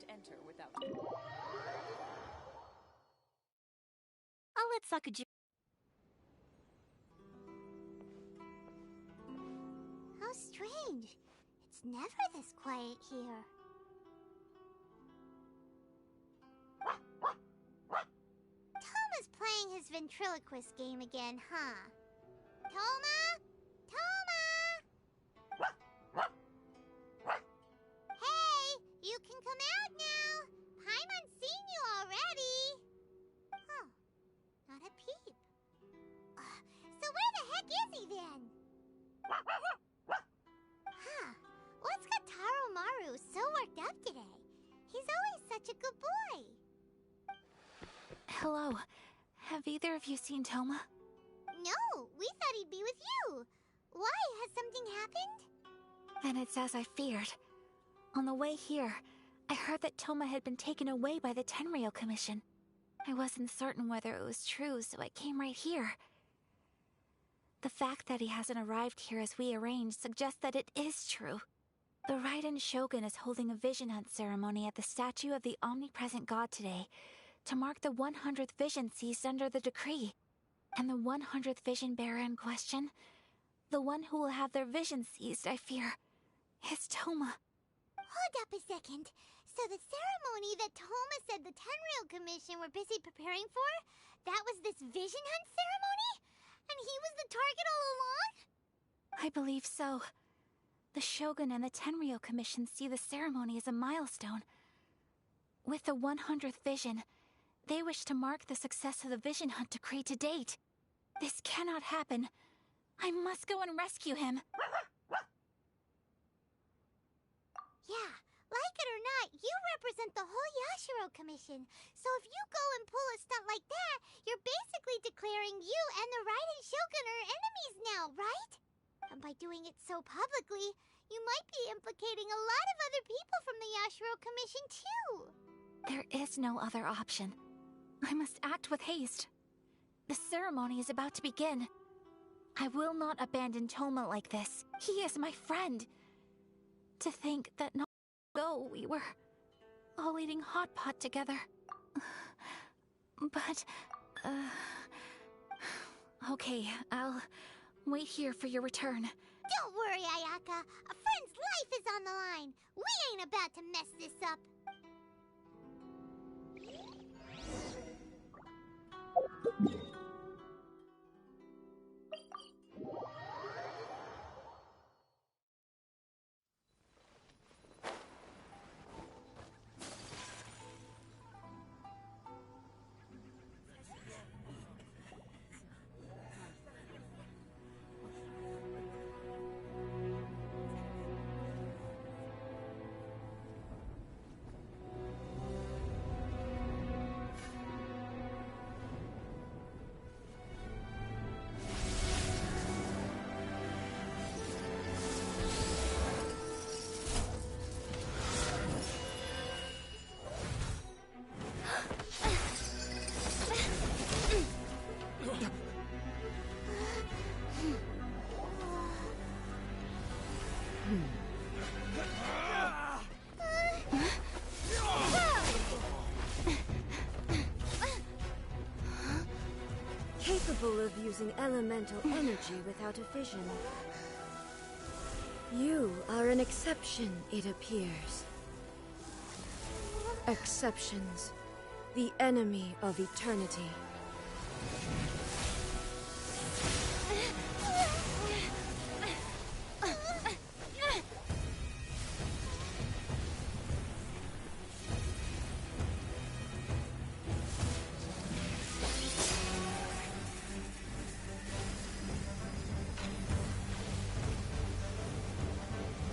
enter without... I'll let Sakuji... How strange. It's never this quiet here. Toma's playing his ventriloquist game again, huh? Toma? Toma! Hey, you can come out now. Paimon's seen you already. Oh, not a peep. So where the heck is he then? Huh, what's got Taro Maru so worked up today? He's always such a good boy. Hello. Have either of you seen Toma? No, we thought he'd be with you. Why? Has something happened? Then it's as I feared. On the way here, I heard that Toma had been taken away by the Tenryou Commission. I wasn't certain whether it was true, so I came right here. The fact that he hasn't arrived here as we arranged suggests that it is true. The Raiden Shogun is holding a vision hunt ceremony at the statue of the omnipresent god today to mark the 100th vision seized under the decree. And the 100th vision bearer in question, the one who will have their vision seized, I fear, is Toma. Hold up a second. So the ceremony that Toma said the Tenryou Commission were busy preparing for, that was this vision hunt ceremony? And he was the target all along? I believe so. The Shogun and the Tenryou Commission see the ceremony as a milestone. With the 100th vision, they wish to mark the success of the vision hunt decree to date. This cannot happen. I must go and rescue him. Yeah, like it or not, you represent the whole Yashiro Commission. So if you go and pull a stunt like that, you're basically declaring you and the Raiden Shogun are enemies now, right? And by doing it so publicly, you might be implicating a lot of other people from the Yashiro Commission too. There is no other option. I must act with haste. The ceremony is about to begin. I will not abandon Toma like this. He is my friend. To think that not long ago we were all eating hot pot together. But, okay, I'll wait here for your return. Don't worry, Ayaka. A friend's life is on the line. We ain't about to mess this up. Capable of using elemental energy without a vision. You are an exception, it appears. Exceptions. The enemy of eternity.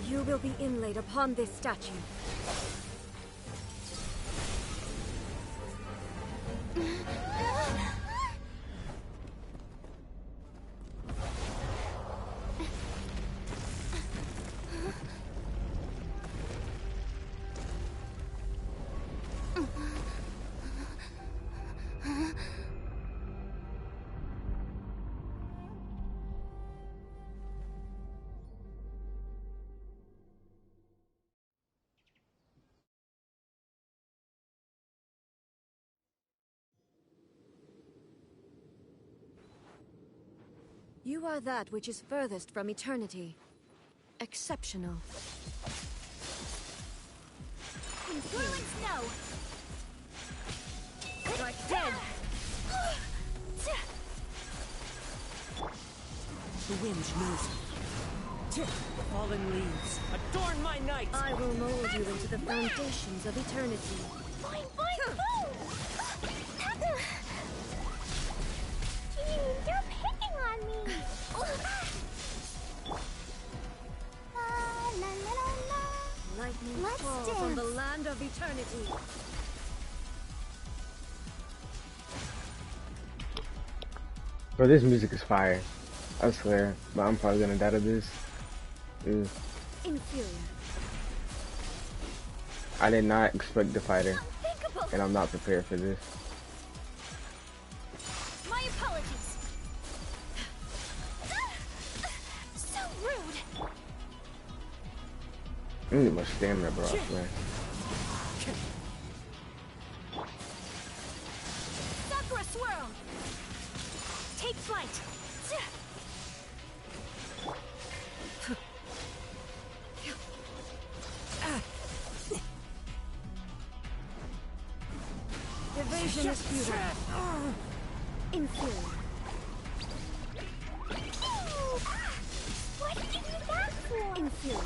You will be inlaid upon this statue. You are that which is furthest from eternity. Exceptional. Whirling snow! Strike dead! The wind knows me. Fallen leaves, adorn my night! I will mold you into the foundations of eternity. Boing, boing, boom! Gee, you're picking on me! La, la, la, la, la. Lightning Let's falls on the dance. land of eternity. Bro, this music is fire. I swear. But I'm probably gonna die to this. Ew. Inferior. I did not expect the fighter. Unthinkable! And I'm not prepared for this. My apologies! So rude! I need more stamina, bro. I swear. Sakura swirl! Take flight! Evasion is futile. Inferior. What did you do that for? Inferior.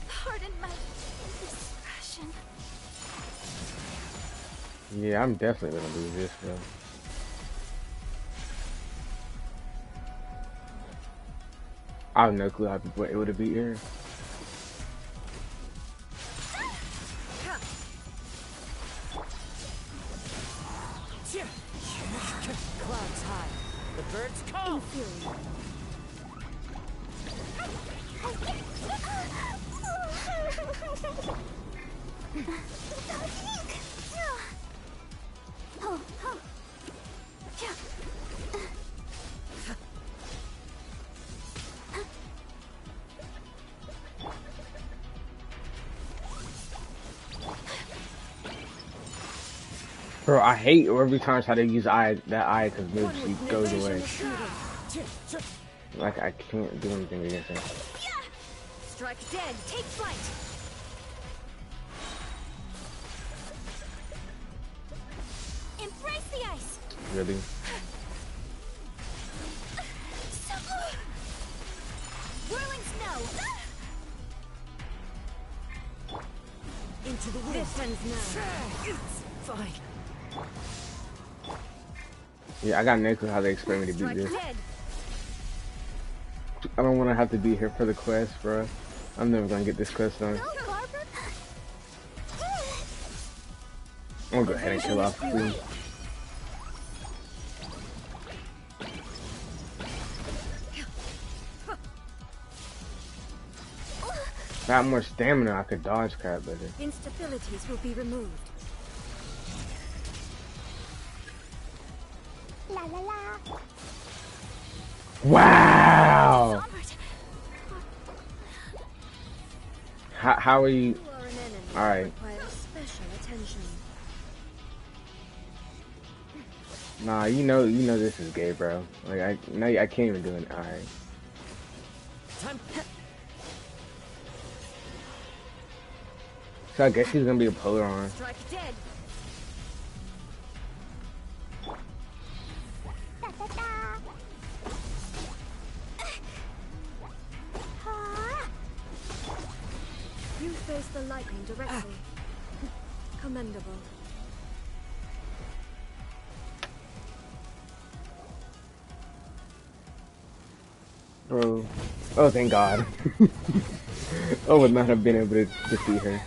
Pardon my indiscretion. Yeah, I'm definitely gonna lose this, bro. I have no clue how people were able to beat her. Clouds high, the birds call! Inferior. Bro, I hate every time I try to use that eye because maybe she goes Evasion away. is futile. Like I can't do anything against her. Strike dead. Take flight! Embrace the ice! Really? Whirling snow! Into the wind! This ends now. It's fine. Yeah, I got no clue how they expect me to beat Strike this. dead. I don't want to have to be here for the quest, bro. I'm never gonna get this quest done. No, Barbara. I'm gonna go ahead and kill off the queen. If I had more stamina, I could dodge crap better. Instabilities will be removed. La la la. Wow! Onward! How are you? You are an enemy. Alright. Requires special attention. Nah, you know this is gay, bro. Like I can't even do it. Alright. Time. So I guess he's gonna be a polar arm. Strike dead. Da da da. Ah. You face the lightning directly. Commendable. Bro. Oh, thank God. I would not have been able to defeat her.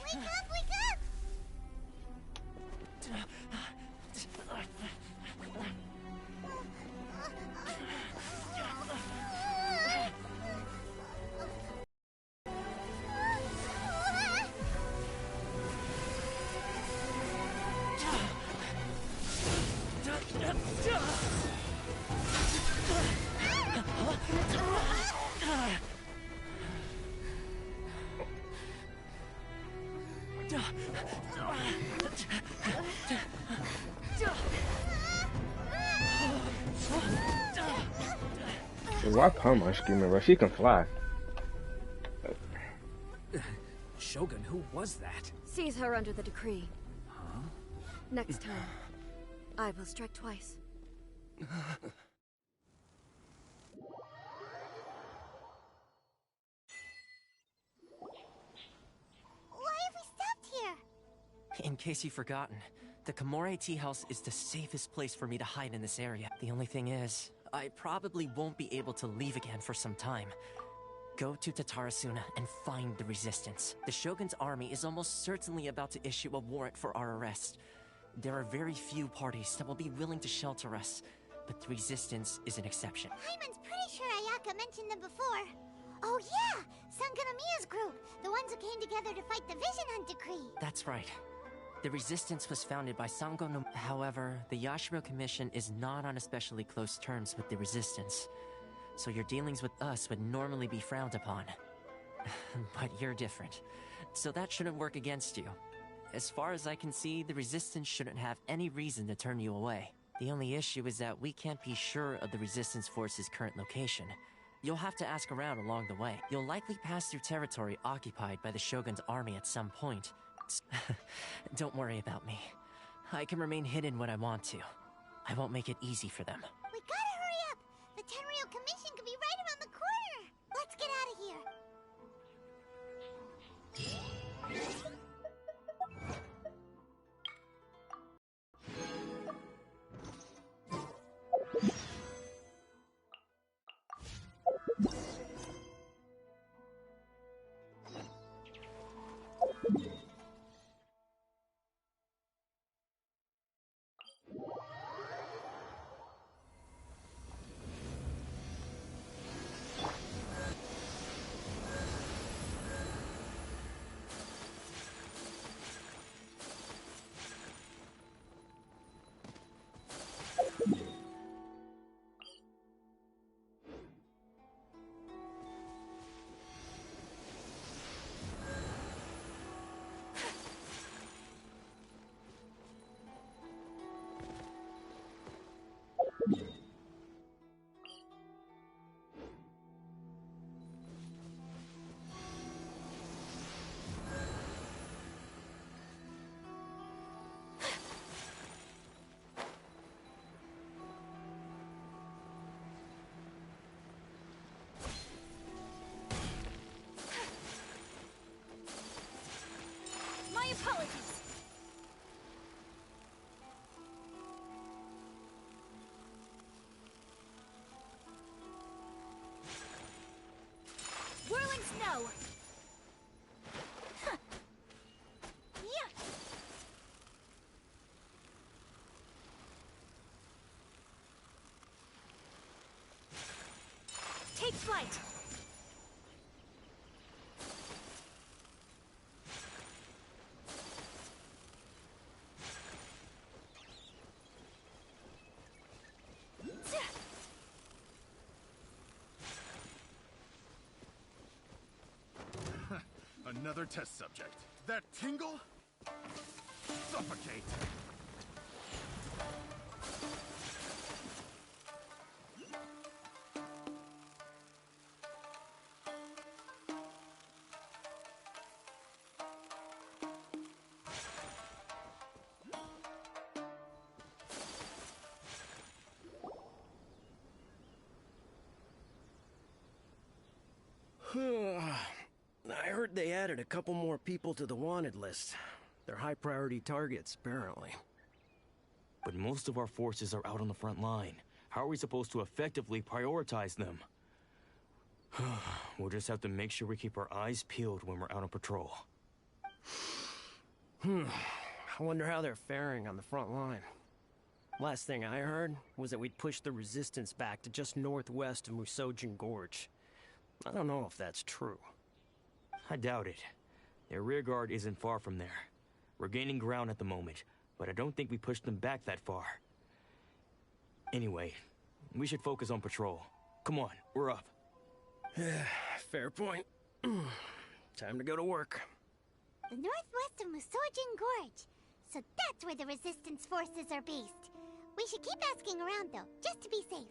Wake up, wake up! Why palm on screaming, bro? She can fly. Shogun, who was that? Seize her under the decree. Huh? Next time, I will strike twice. Why have we stopped here? In case you've forgotten, the Komore tea house is the safest place for me to hide in this area. The only thing is, I probably won't be able to leave again for some time. Go to Tatarasuna and find the resistance. The Shogun's army is almost certainly about to issue a warrant for our arrest. There are very few parties that will be willing to shelter us, but the resistance is an exception. Hyman's pretty sure Ayaka mentioned them before. Oh yeah! Sanganamiya's group! The ones who came together to fight the Vision Hunt Decree! That's right. The resistance was founded by Sango no... However, the Yashiro Commission is not on especially close terms with the resistance. So your dealings with us would normally be frowned upon. But you're different. So that shouldn't work against you. As far as I can see, the resistance shouldn't have any reason to turn you away. The only issue is that we can't be sure of the resistance force's current location. You'll have to ask around along the way. You'll likely pass through territory occupied by the Shogun's army at some point. Don't worry about me. I can remain hidden when I want to. I won't make it easy for them. We gotta hurry up! The Tenryou Commission could be right around the corner! Let's get out of here! My apologies. Whirling snow. Huh. Yeah. Take flight. Another test subject. That tingle? Suffocate! I heard they added a couple more people to the wanted list. They're high priority targets, apparently. But most of our forces are out on the front line. How are we supposed to effectively prioritize them? We'll just have to make sure we keep our eyes peeled when we're out on patrol. I wonder how they're faring on the front line. Last thing I heard was that we'd pushed the resistance back to just northwest of Musojin Gorge. I don't know if that's true. I doubt it. Their rearguard isn't far from there. We're gaining ground at the moment, but I don't think we pushed them back that far. Anyway, we should focus on patrol. Come on, we're up. Fair point. Time to go to work. The northwest of Musojin Gorge. So that's where the resistance forces are based. We should keep asking around though, just to be safe.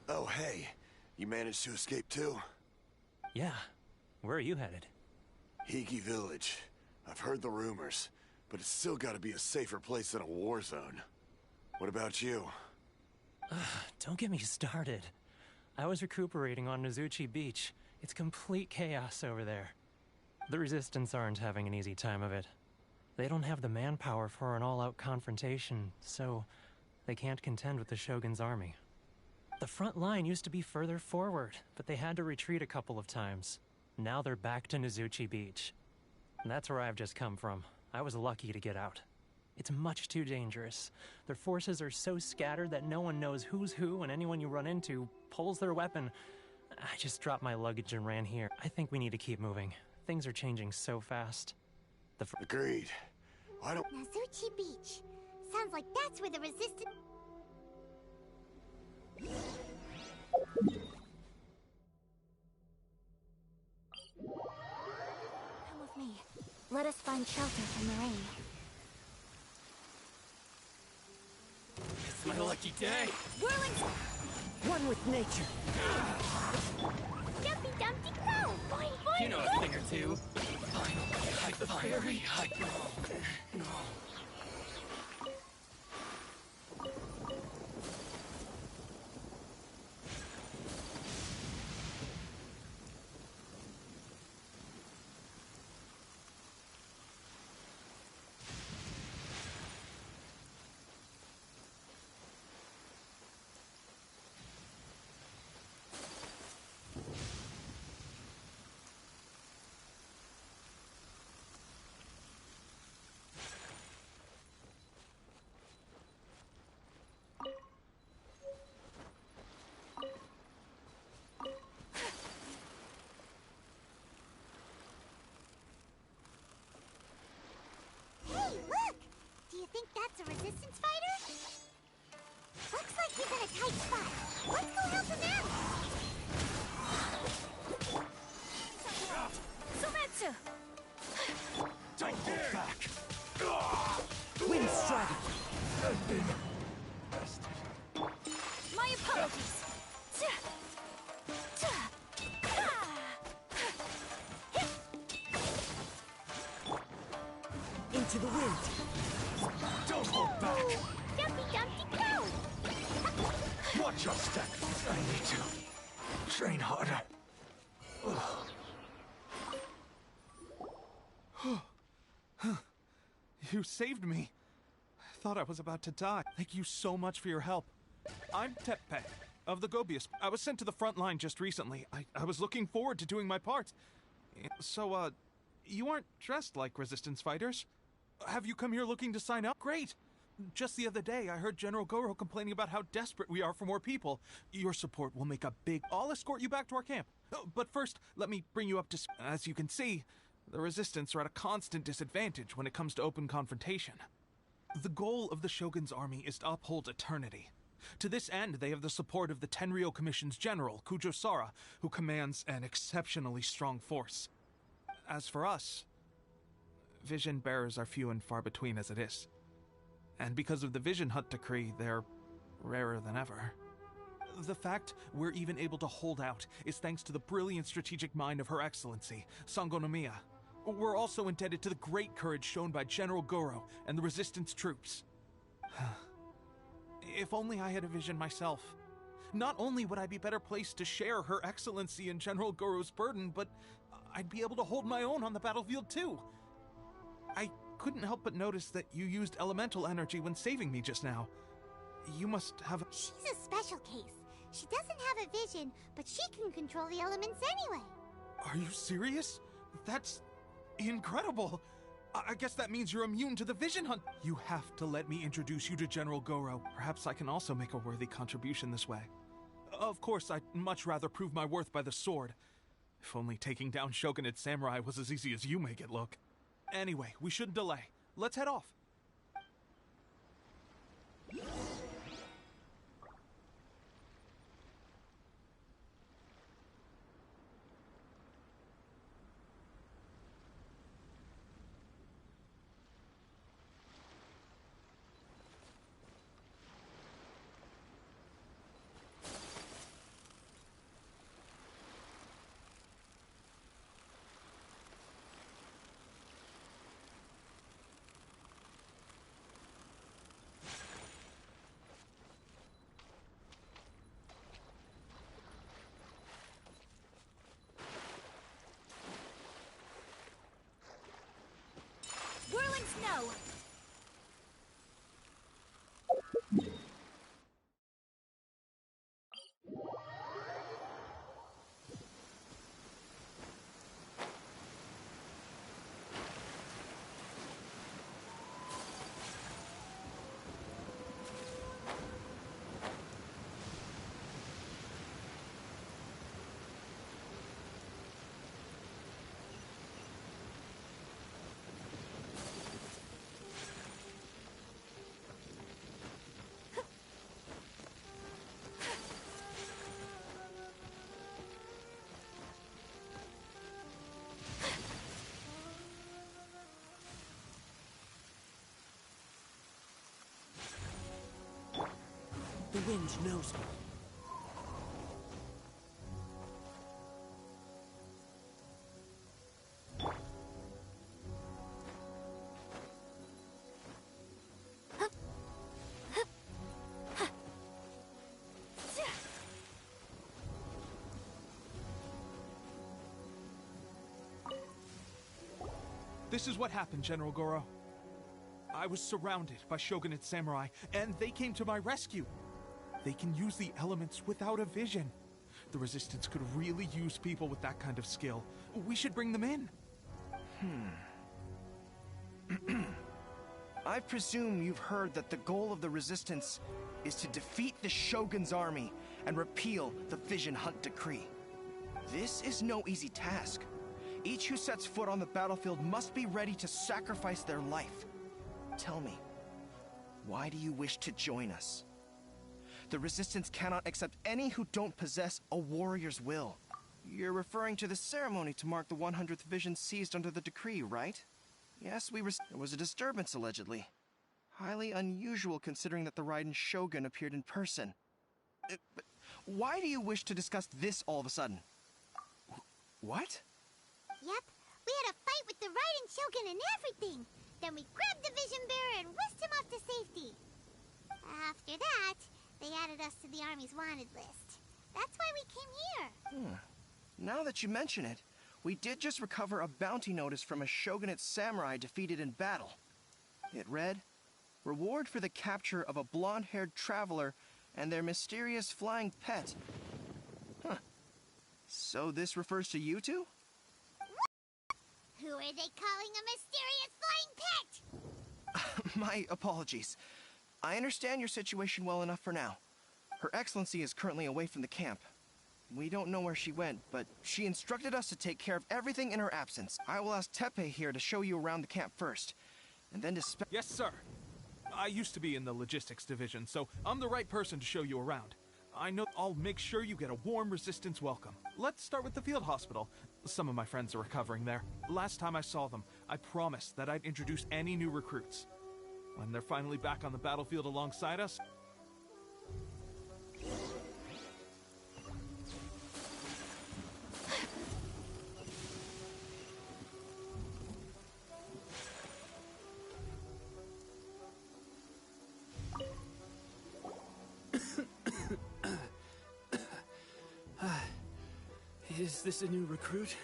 Oh, hey. You managed to escape too? Yeah. Where are you headed? Hiki Village. I've heard the rumors, but it's still gotta be a safer place than a war zone. What about you? Don't get me started. I was recuperating on Nozuchi Beach. It's complete chaos over there. The Resistance aren't having an easy time of it. They don't have the manpower for an all-out confrontation, so they can't contend with the Shogun's army. The front line used to be further forward, but they had to retreat a couple of times. Now they're back to Nozuchi Beach. And that's where I've just come from. I was lucky to get out. It's much too dangerous. Their forces are so scattered that no one knows who's who, and anyone you run into pulls their weapon. I just dropped my luggage and ran here. I think we need to keep moving. Things are changing so fast. Agreed. Why don't... Nozuchi Beach. Sounds like that's where the resistance... Come with me. Let us find shelter from the rain. It's my lucky day. Whirling... One with nature. Dumpy Dumpty Go! Boing, boing, You know a thing or two. Very high. No. Hey, look! Do you think that's a resistance fighter? Looks like he's in a tight spot. Let's go help him out! Sumetsu! Don't hold back! Wind strike. My apologies! Into the wind. Don't hold back! Dumpy Dumpty Go! Watch your step! I need to train harder. You saved me. I thought I was about to die. Thank you so much for your help. I'm Teppei of the Gobius. I was sent to the front line just recently. I was looking forward to doing my part. So, you aren't dressed like resistance fighters? Have you come here looking to sign up? Great! Just the other day, I heard General Goro complaining about how desperate we are for more people. Your support will make a big... I'll escort you back to our camp. But first, let me bring you up to... As you can see, the Resistance are at a constant disadvantage when it comes to open confrontation. The goal of the Shogun's army is to uphold eternity. To this end, they have the support of the Tenryou Commission's general, Kujosara, who commands an exceptionally strong force. As for us, vision bearers are few and far between as it is. And because of the Vision Hut decree, they're rarer than ever. The fact we're even able to hold out is thanks to the brilliant strategic mind of Her Excellency, Sango no Miya. We're also indebted to the great courage shown by General Goro and the Resistance troops. If only I had a vision myself. Not only would I be better placed to share Her Excellency and General Goro's burden, but I'd be able to hold my own on the battlefield too. I couldn't help but notice that you used elemental energy when saving me just now. You must have... She's a special case. She doesn't have a vision, but she can control the elements anyway. Are you serious? That's incredible. I guess that means you're immune to the vision hunt. You have to let me introduce you to General Goro. Perhaps I can also make a worthy contribution this way. Of course, I'd much rather prove my worth by the sword. If only taking down Shogunate Samurai was as easy as you make it look. Anyway, we shouldn't delay. Let's head off. Whirling snow! The wind knows me. This is what happened, General Goro. I was surrounded by Shogunate Samurai, and they came to my rescue. They can use the elements without a vision. The Resistance could really use people with that kind of skill. We should bring them in. I presume you've heard that the goal of the Resistance is to defeat the Shogun's army and repeal the Vision Hunt Decree. This is no easy task. Each who sets foot on the battlefield must be ready to sacrifice their life. Tell me, why do you wish to join us? The Resistance cannot accept any who don't possess a warrior's will. You're referring to the ceremony to mark the 100th vision seized under the decree, right? Yes, there was a disturbance, allegedly. Highly unusual considering that the Raiden Shogun appeared in person. But why do you wish to discuss this all of a sudden? What? Yep, we had a fight with the Raiden Shogun and everything. Then we grabbed the Vision Bearer and whisked him off to safety. After that, they added us to the Army's wanted list. That's why we came here. Now that you mention it, we did just recover a bounty notice from a Shogunate samurai defeated in battle. It read, "Reward for the capture of a blonde-haired traveler and their mysterious flying pet." Huh. So this refers to you two? Who are they calling a mysterious flying pet? My apologies. I understand your situation well enough for now. Her Excellency is currently away from the camp. We don't know where she went, but she instructed us to take care of everything in her absence. I will ask Teppei here to show you around the camp first, and then to Yes, sir. I used to be in the logistics division, so I'm the right person to show you around. I know I'll make sure you get a warm Resistance welcome. Let's start with the field hospital. Some of my friends are recovering there. Last time I saw them, I promised that I'd introduce any new recruits. When they're finally back on the battlefield alongside us, Is this a new recruit?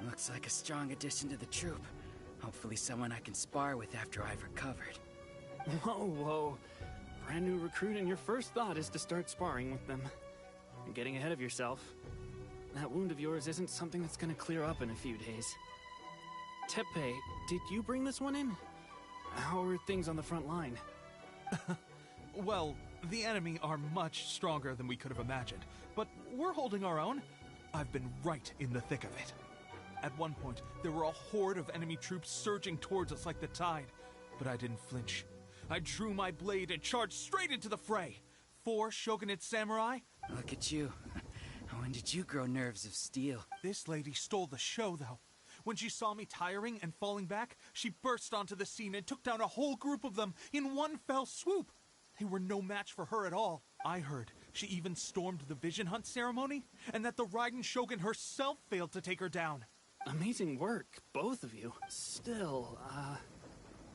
Looks like a strong addition to the troop. Hopefully someone I can spar with after I've recovered. Whoa, whoa. Brand new recruit and your first thought is to start sparring with them. You're getting ahead of yourself. That wound of yours isn't something that's gonna clear up in a few days. Teppei, did you bring this one in? How are things on the front line? Well, the enemy are much stronger than we could have imagined, but we're holding our own. I've been right in the thick of it. At one point, there were a horde of enemy troops surging towards us like the tide, but I didn't flinch. I drew my blade and charged straight into the fray. 4 shogunate samurai. Look at you. When did you grow nerves of steel? This lady stole the show, though. When she saw me tiring and falling back, she burst onto the scene and took down a whole group of them in one fell swoop. They were no match for her at all. I heard she even stormed the vision hunt ceremony, and that the Raiden Shogun herself failed to take her down. Amazing work, both of you. Still,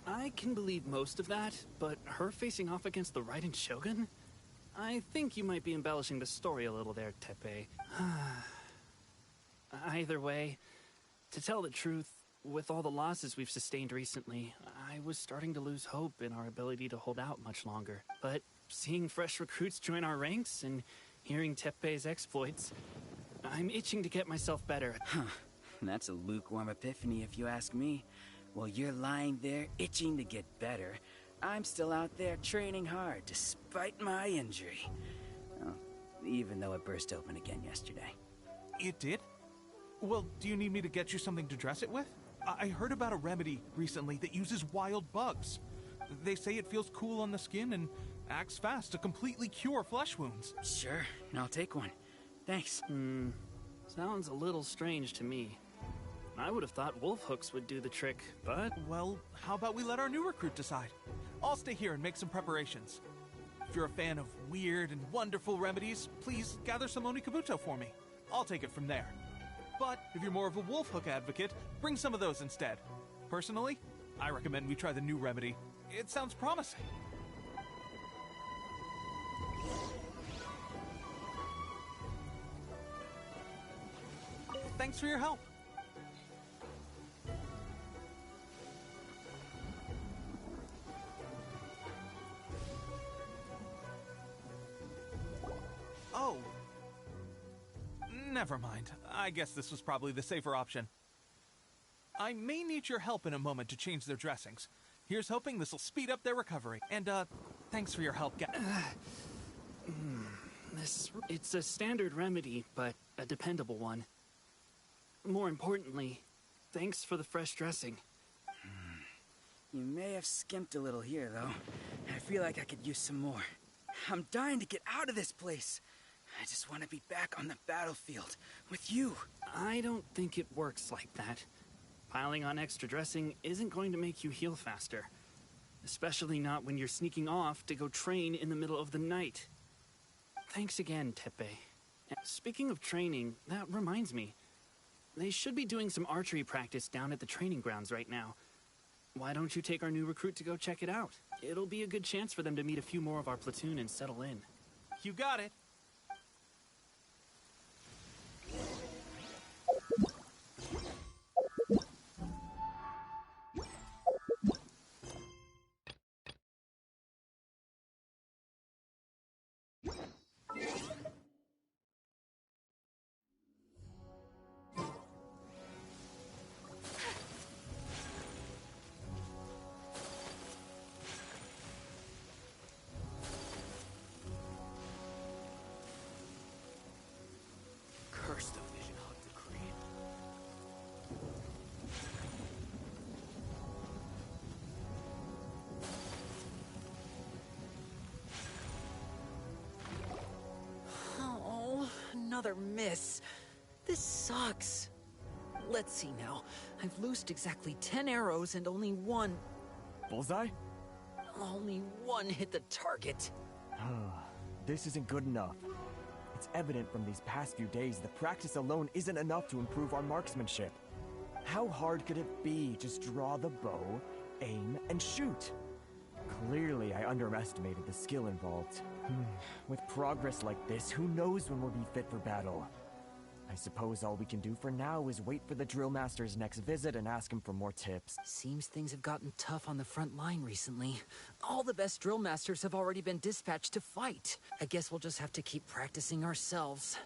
I can believe most of that, but her facing off against the Raiden Shogun? I think you might be embellishing the story a little there, Teppei. Either way, to tell the truth, with all the losses we've sustained recently, I was starting to lose hope in our ability to hold out much longer. But seeing fresh recruits join our ranks and hearing Teppei's exploits, I'm itching to get myself better. That's a lukewarm epiphany if you ask me. While you're lying there itching to get better, I'm still out there training hard despite my injury. Well, even though it burst open again yesterday. It did? Well, do you need me to get you something to dress it with? I heard about a remedy recently that uses wild bugs. They say it feels cool on the skin and acts fast to completely cure flesh wounds. Sure, I'll take one. Thanks. Sounds a little strange to me. I would have thought wolf hooks would do the trick, but... Well, how about we let our new recruit decide? I'll stay here and make some preparations. If you're a fan of weird and wonderful remedies, please gather some Onikabuto for me. I'll take it from there. But if you're more of a wolf hook advocate, bring some of those instead. Personally, I recommend we try the new remedy. It sounds promising. Thanks for your help. Oh. Never mind. I guess this was probably the safer option. I may need your help in a moment to change their dressings. Here's hoping this'll speed up their recovery. And, thanks for your help, It's a standard remedy, but a dependable one. More importantly, thanks for the fresh dressing. You may have skimped a little here, though. I feel like I could use some more. I'm dying to get out of this place. I just want to be back on the battlefield with you. I don't think it works like that. Piling on extra dressing isn't going to make you heal faster. Especially not when you're sneaking off to go train in the middle of the night. Thanks again, Teppei. Speaking of training, that reminds me. They should be doing some archery practice down at the training grounds right now. Why don't you take our new recruit to go check it out? It'll be a good chance for them to meet a few more of our platoon and settle in. You got it. Curse the vision hunt decree. Oh, another miss. This sucks. Let's see now. I've loosed exactly 10 arrows and only one... Bullseye? Only one hit the target. This isn't good enough. It's evident from these past few days that practice alone isn't enough to improve our marksmanship. How hard could it be? Just draw the bow, aim, and shoot. Clearly, I underestimated the skill involved. With progress like this, who knows when we'll be fit for battle? I suppose all we can do for now is wait for the drill master's next visit and ask him for more tips. Seems things have gotten tough on the front line recently. All the best drill masters have already been dispatched to fight. I guess we'll just have to keep practicing ourselves.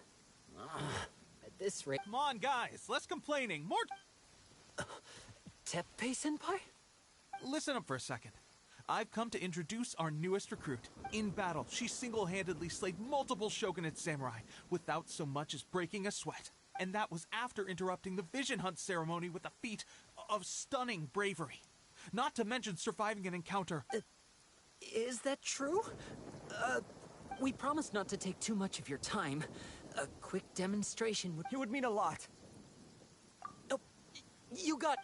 At this rate... Come on, guys, less complaining, more... Teppei-senpai? Listen up for a second. I've come to introduce our newest recruit. In battle, she single-handedly slayed multiple shogunate samurai without so much as breaking a sweat. And that was after interrupting the vision hunt ceremony with a feat of stunning bravery. Not to mention surviving an encounter. Is that true? We promised not to take too much of your time. A quick demonstration would... It would mean a lot. Oh, you got...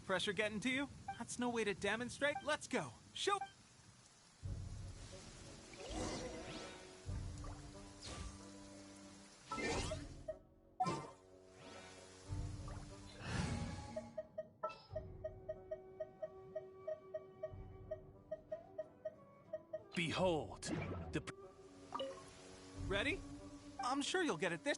Pressure getting to you? That's no way to demonstrate. Let's go. Show. Behold, the... Ready? I'm sure you'll get it this...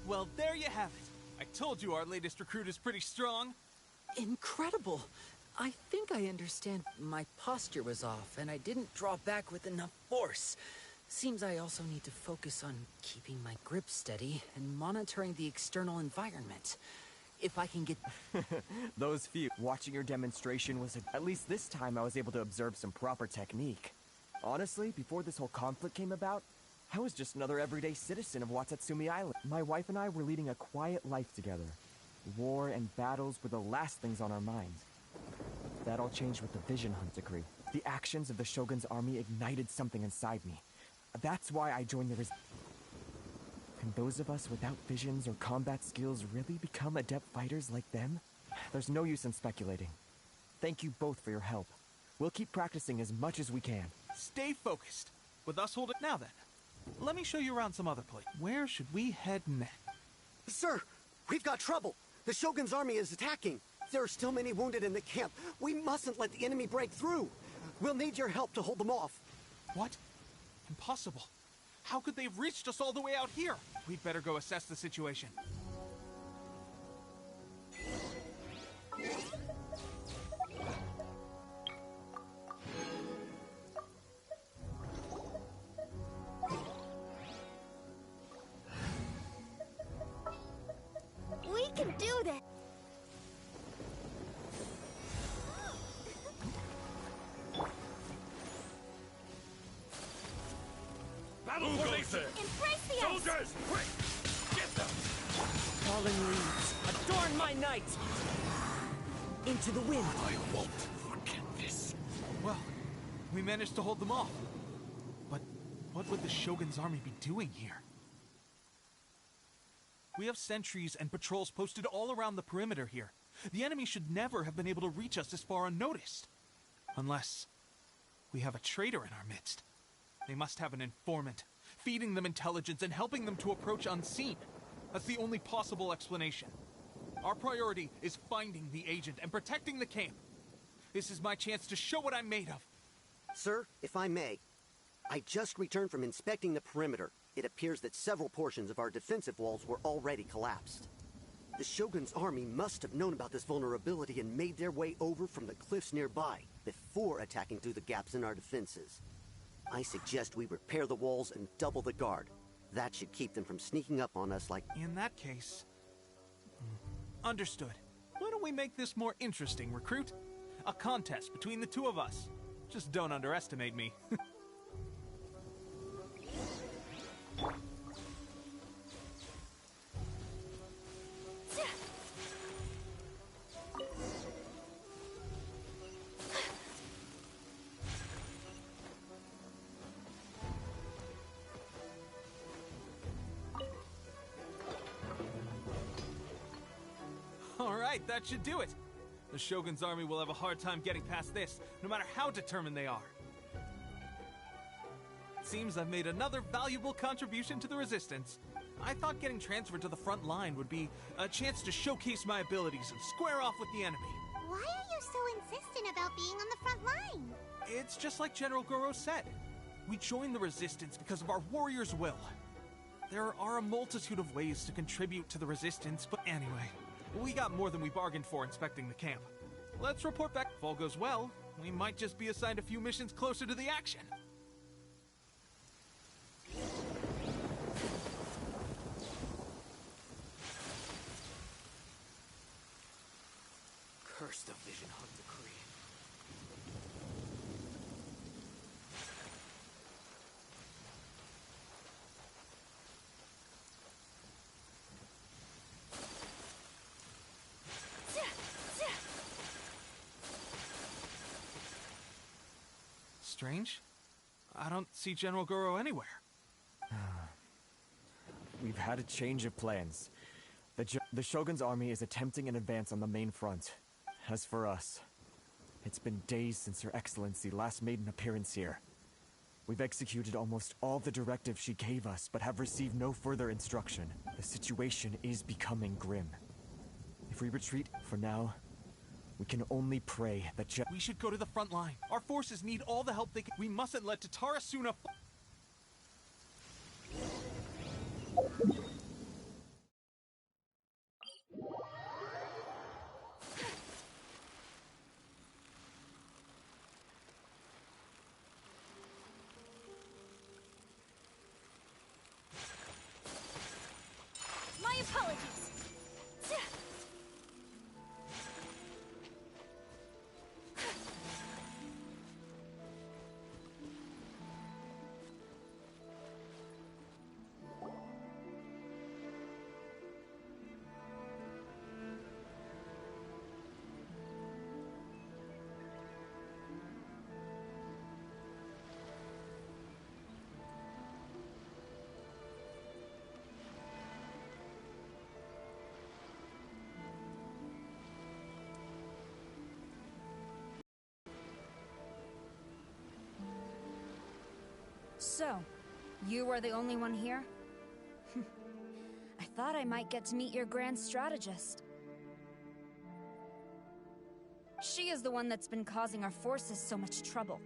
Well, there you have it. I told you our latest recruit is pretty strong. Incredible. I think I understand. My posture was off, and I didn't draw back with enough force. Seems I also need to focus on keeping my grip steady and monitoring the external environment. If I can get... Those few. Watching your demonstration was... At least this time I was able to observe some proper technique. Honestly, before this whole conflict came about, I was just another everyday citizen of Watatsumi Island. My wife and I were leading a quiet life together. War and battles were the last things on our minds. That all changed with the vision hunt decree. The actions of the Shogun's army ignited something inside me. That's why I joined the Can those of us without visions or combat skills really become adept fighters like them? There's no use in speculating. Thank you both for your help. We'll keep practicing as much as we can. Stay focused. With us holding... Now then, let me show you around some other place. Where should we head next? Sir, we've got trouble. The Shogun's army is attacking. There are still many wounded in the camp. We mustn't let the enemy break through. We'll need your help to hold them off. What? Impossible. How could they have reached us all the way out here? We'd better go assess the situation. We can do this! Battle formation! Embrace the ice! Soldiers, quick! Get them! Fallen leaves, adorn my night! Into the wind! I won't forget this. Well, we managed to hold them off. But what would the Shogun's army be doing here? We have sentries and patrols posted all around the perimeter here. The enemy should never have been able to reach us this far unnoticed. Unless we have a traitor in our midst. They must have an informant, feeding them intelligence and helping them to approach unseen. That's the only possible explanation. Our priority is finding the agent and protecting the camp. This is my chance to show what I'm made of. Sir, if I may, I just returned from inspecting the perimeter. It appears that several portions of our defensive walls were already collapsed. The Shogun's army must have known about this vulnerability and made their way over from the cliffs nearby before attacking through the gaps in our defenses. I suggest we repair the walls and double the guard. That should keep them from sneaking up on us like... In that case... Understood. Why don't we make this more interesting, recruit? A contest between the two of us. Just don't underestimate me. Alright, that should do it. The Shogun's army will have a hard time getting past this, no matter how determined they are. Seems I've made another valuable contribution to the Resistance. I thought getting transferred to the front line would be a chance to showcase my abilities and square off with the enemy. Why are you so insistent about being on the front line? It's just like General Goro said. We joined the Resistance because of our warriors' will. There are a multitude of ways to contribute to the Resistance, but anyway, we got more than we bargained for inspecting the camp. Let's report back. If all goes well, we might just be assigned a few missions closer to the action. Curse the Vision Hunt decree. Strange. I don't see General Goro anywhere. We've had a change of plans. The Shogun's army is attempting an advance on the main front. As for us, it's been days since Her Excellency last made an appearance here. We've executed almost all the directives she gave us, but have received no further instruction. The situation is becoming grim. If we retreat for now, we can only pray that we should go to the front line. Our forces need all the help they can. We mustn't let Tatara Suna... My apologies. So, you are the only one here? I thought I might get to meet your grand strategist. She is the one that's been causing our forces so much trouble.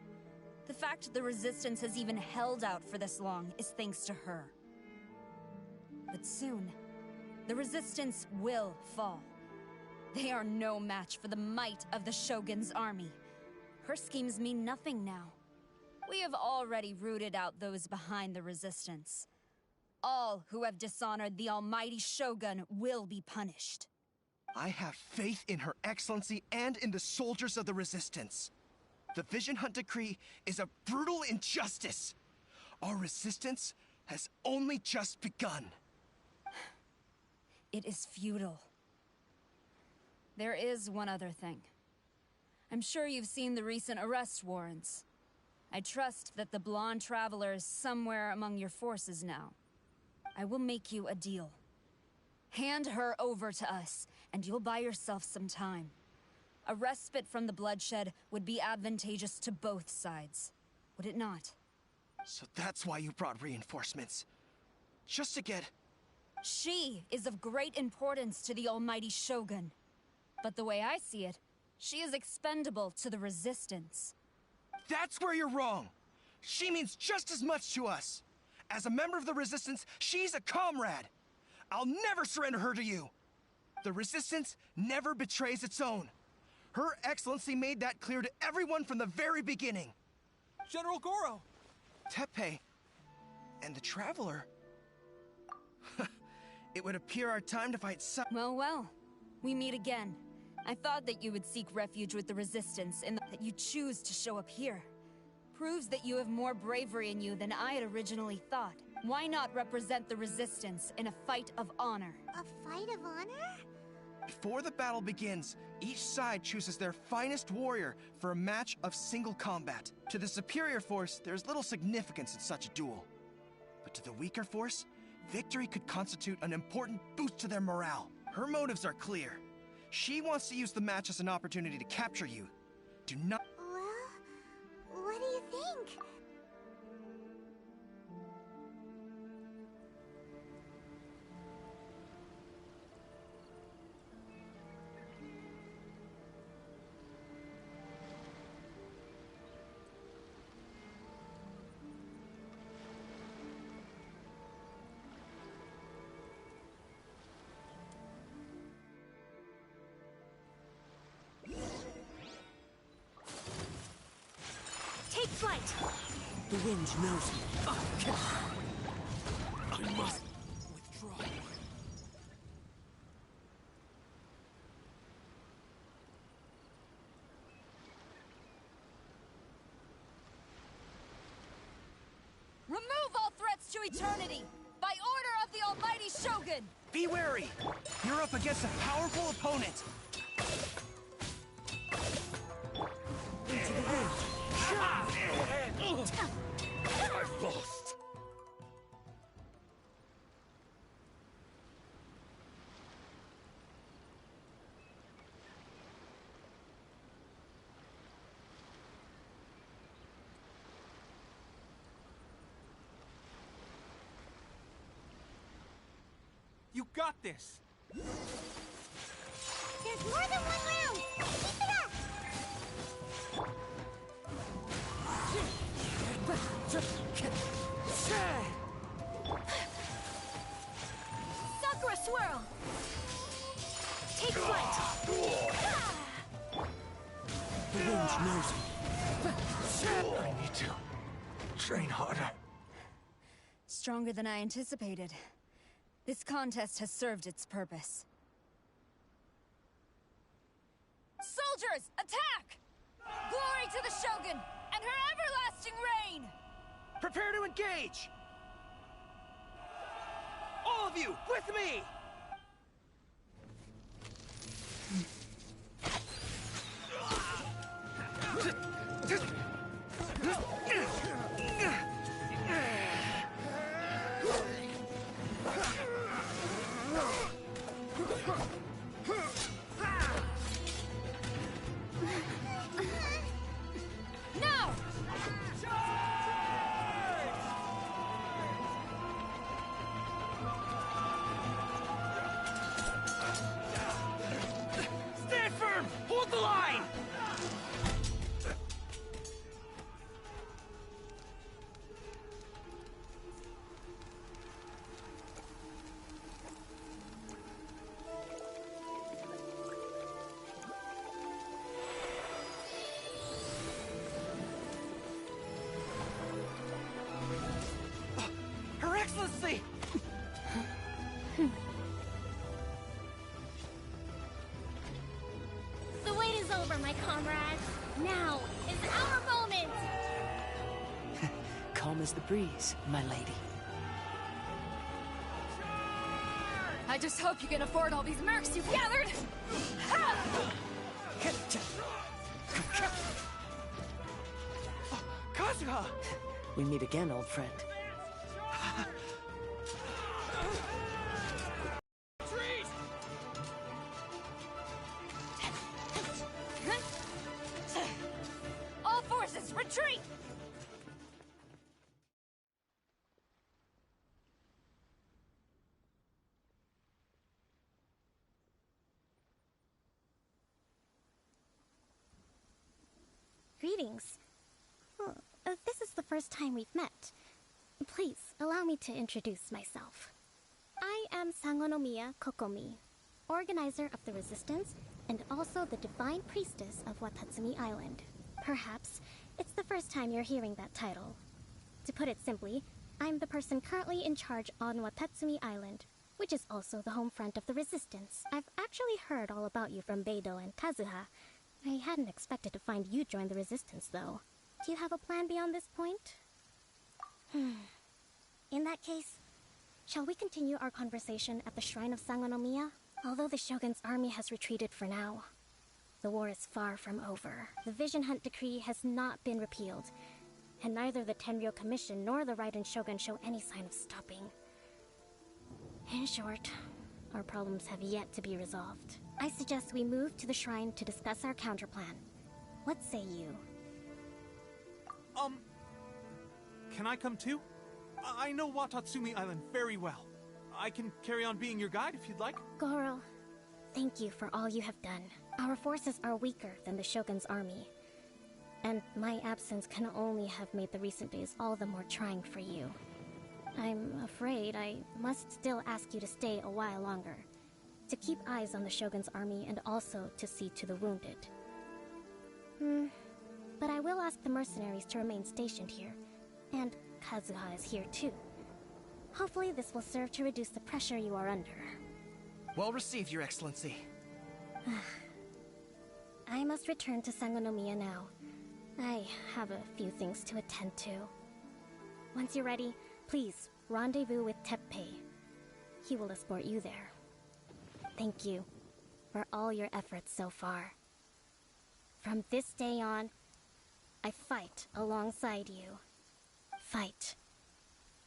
The fact the Resistance has even held out for this long is thanks to her. But soon, the Resistance will fall. They are no match for the might of the Shogun's army. Her schemes mean nothing now. We have already rooted out those behind the Resistance. All who have dishonored the almighty Shogun will be punished. I have faith in Her Excellency and in the soldiers of the Resistance. The Vision Hunt decree is a brutal injustice. Our resistance has only just begun. It is futile. There is one other thing. I'm sure you've seen the recent arrest warrants. I trust that the blonde traveler is somewhere among your forces now. I will make you a deal. Hand her over to us, and you'll buy yourself some time. A respite from the bloodshed would be advantageous to both sides, would it not? So that's why you brought reinforcements. Just to get... She is of great importance to the almighty Shogun. But the way I see it, she is expendable to the Resistance. That's where you're wrong! She means just as much to us! As a member of the Resistance, she's a comrade. I'll never surrender her to you. The Resistance never betrays its own. Her Excellency made that clear to everyone from the very beginning. General Goro! Teppei and the Traveler. It would appear our time to fight Well, we meet again. I thought that you would seek refuge with the Resistance, and that you choose to show up here proves that you have more bravery in you than I had originally thought. Why not represent the Resistance in a fight of honor? A fight of honor? Before the battle begins, each side chooses their finest warrior for a match of single combat. To the superior force, there's little significance in such a duel. But to the weaker force, victory could constitute an important boost to their morale. Her motives are clear. She wants to use the match as an opportunity to capture you. Do not... Well, what do you think? Take flight! The wind knows me. I must withdraw. Remove all threats to eternity! By order of the Almighty Shogun! Be wary! You're up against a powerful opponent! Into the wind! I've lost! You got this! There's more than one round! Keep it up! Sakura Swirl! Take flight! The wind knows me. I need to train harder. Stronger than I anticipated. This contest has served its purpose. Soldiers, attack! Glory to the Shogun and her everlasting reign! Prepare to engage! All of you, with me! Now! Stand firm! Hold the line! Her Excellency! The wait is over, my comrades. Now is our moment! Calm as the breeze, my lady. I just hope you can afford all these mercs you've gathered! Ha! Kazuha! We meet again, old friend. All forces, retreat! Greetings. This is the first time we've met. Please, allow me to introduce myself. I am Sangonomiya Kokomi, organizer of the Resistance and also the Divine Priestess of Watatsumi Island. Perhaps it's the first time you're hearing that title. To put it simply, I'm the person currently in charge on Watatsumi Island, which is also the home front of the Resistance. I've actually heard all about you from Beidou and Kazuha. I hadn't expected to find you join the Resistance, though. Do you have a plan beyond this point? In that case, shall we continue our conversation at the Shrine of Sangonomiya? Although the Shogun's army has retreated for now, the war is far from over. The Vision Hunt Decree has not been repealed, and neither the Tenryou Commission nor the Raiden Shogun show any sign of stopping. In short, our problems have yet to be resolved. I suggest we move to the shrine to discuss our counterplan. What say you? Can I come too? I know Watatsumi Island very well. I can carry on being your guide if you'd like. Goro, thank you for all you have done. Our forces are weaker than the Shogun's army, and my absence can only have made the recent days all the more trying for you. I'm afraid I must still ask you to stay a while longer, to keep eyes on the Shogun's army and also to see to the wounded. But I will ask the mercenaries to remain stationed here, and Kazuha is here too. Hopefully this will serve to reduce the pressure you are under. Well received, Your Excellency. I must return to Sangonomiya now. I have a few things to attend to. Once you're ready, please rendezvous with Teppei. He will escort you there. Thank you for all your efforts so far. From this day on, I fight alongside you. Fight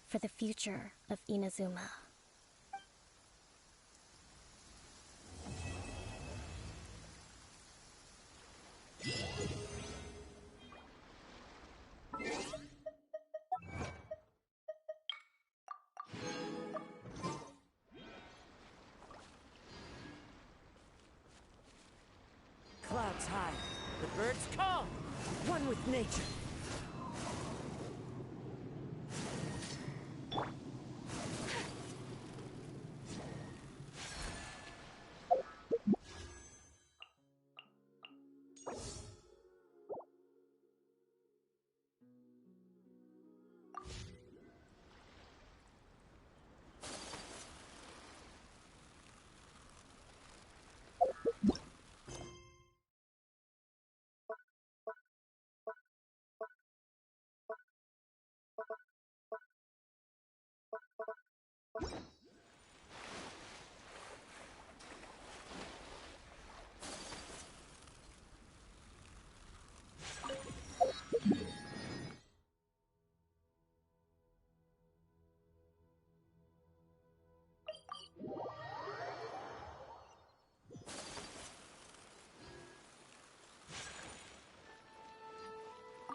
for the future of Inazuma. Clouds high, the birds call, one with nature.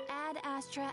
Ad Astra.